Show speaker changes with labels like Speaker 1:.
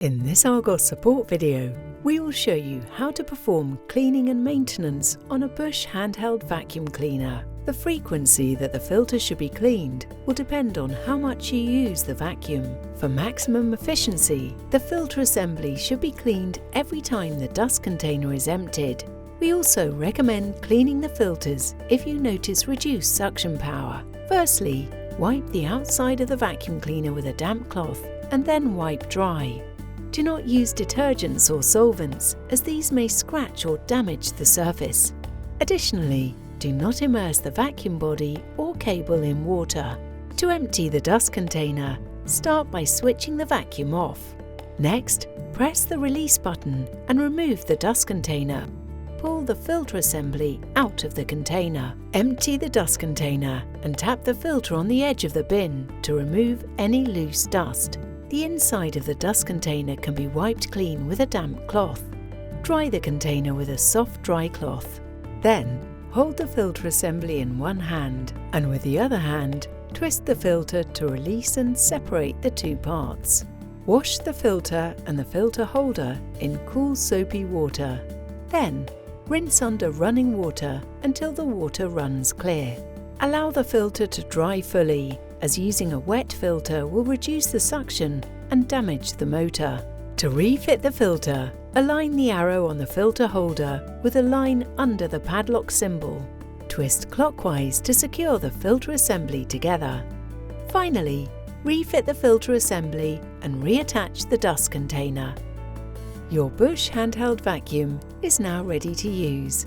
Speaker 1: In this Argos Support video, we will show you how to perform cleaning and maintenance on a Bush Handheld Vacuum Cleaner. The frequency that the filter should be cleaned will depend on how much you use the vacuum. For maximum efficiency, the filter assembly should be cleaned every time the dust container is emptied. We also recommend cleaning the filters if you notice reduced suction power. Firstly, wipe the outside of the vacuum cleaner with a damp cloth and then wipe dry. Do not use detergents or solvents, as these may scratch or damage the surface. Additionally, do not immerse the vacuum body or cable in water. To empty the dust container, start by switching the vacuum off. Next, press the release button and remove the dust container. Pull the filter assembly out of the container. Empty the dust container and tap the filter on the edge of the bin to remove any loose dust. The inside of the dust container can be wiped clean with a damp cloth. Dry the container with a soft dry cloth. Then, hold the filter assembly in one hand and with the other hand, twist the filter to release and separate the two parts. Wash the filter and the filter holder in cool soapy water. Then, rinse under running water until the water runs clear. Allow the filter to dry fully, as using a wet filter will reduce the suction and damage the motor. To refit the filter, align the arrow on the filter holder with a line under the padlock symbol. Twist clockwise to secure the filter assembly together. Finally, refit the filter assembly and reattach the dust container. Your Bush Handheld Vacuum is now ready to use.